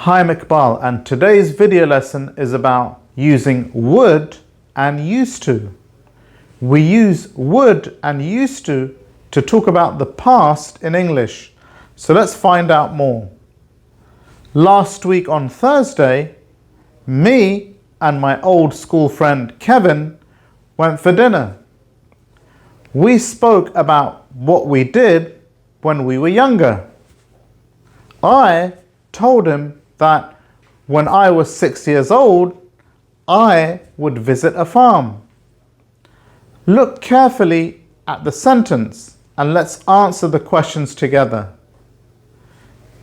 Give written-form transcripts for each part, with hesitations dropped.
Hi, I'm Iqbal, and today's video lesson is about using would and used to. We use would and used to talk about the past in English. So let's find out more. Last week on Thursday, me and my old school friend Kevin went for dinner. We spoke about what we did when we were younger. I told him that when I was 6 years old, I would visit a farm. Look carefully at the sentence and let's answer the questions together.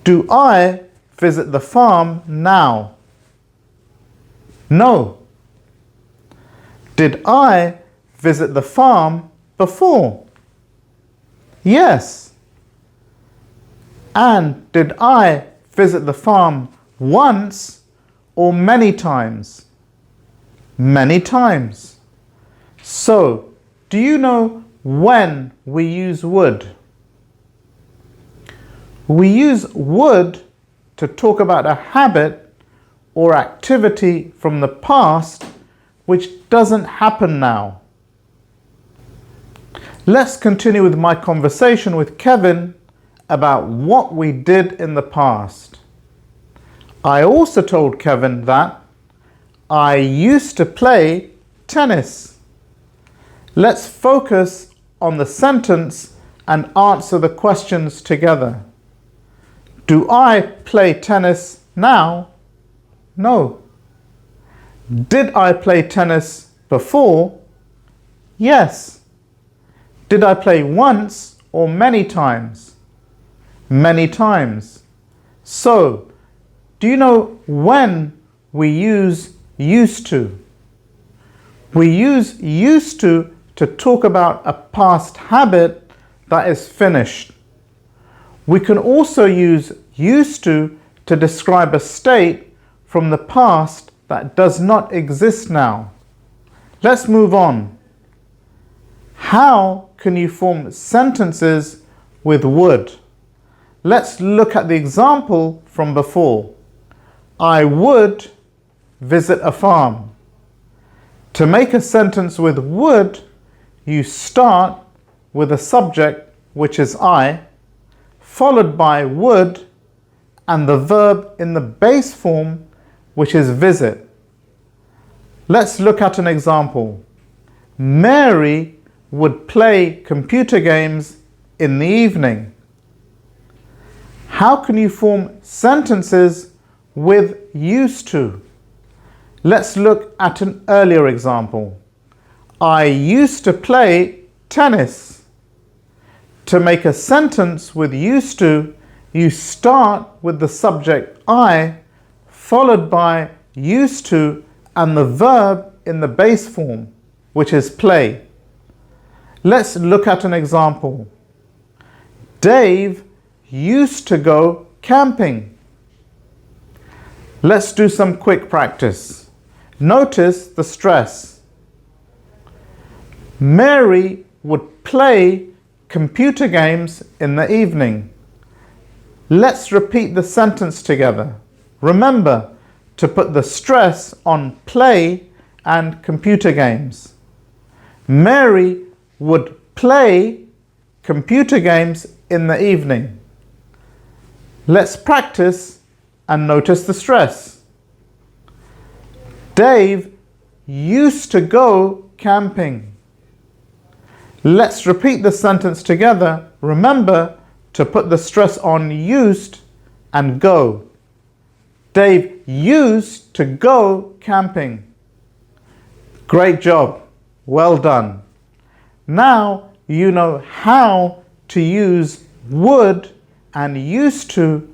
Do I visit the farm now? No. Did I visit the farm before? Yes. And did I visit the farm once or many times? Many times. So, do you know when we use would? We use would to talk about a habit or activity from the past which doesn't happen now. Let's continue with my conversation with Kevin about what we did in the past. I also told Kevin that I used to play tennis. Let's focus on the sentence and answer the questions together. Do I play tennis now? No. Did I play tennis before? Yes. Did I play once or many times? Many times. So, do you know when we use used to? We use used to talk about a past habit that is finished. We can also use used to describe a state from the past that does not exist now. Let's move on. How can you form sentences with would? Let's look at the example from before. I would visit a farm. To make a sentence with would, you start with a subject, which is I, followed by would, and the verb in the base form, which is visit. Let's look at an example. Mary would play computer games in the evening. How can you form sentences with used to? Let's look at an earlier example. I used to play tennis. To make a sentence with used to, you start with the subject I, followed by used to and the verb in the base form, which is play. Let's look at an example. Dave used to go camping. Let's do some quick practice. Notice the stress. Mary would play computer games in the evening. Let's repeat the sentence together. Remember to put the stress on play and computer games. Mary would play computer games in the evening. Let's practice and notice the stress. Dave used to go camping. Let's repeat the sentence together. Remember to put the stress on used and go. Dave used to go camping. Great job. Well done. Now you know how to use would and used to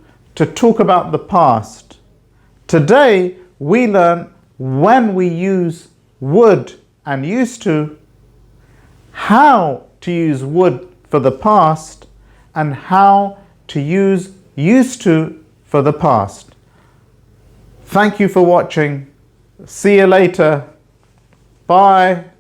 talk about the past. Today we learn when we use would and used to, how to use would for the past, and how to use used to for the past. Thank you for watching. See you later. Bye.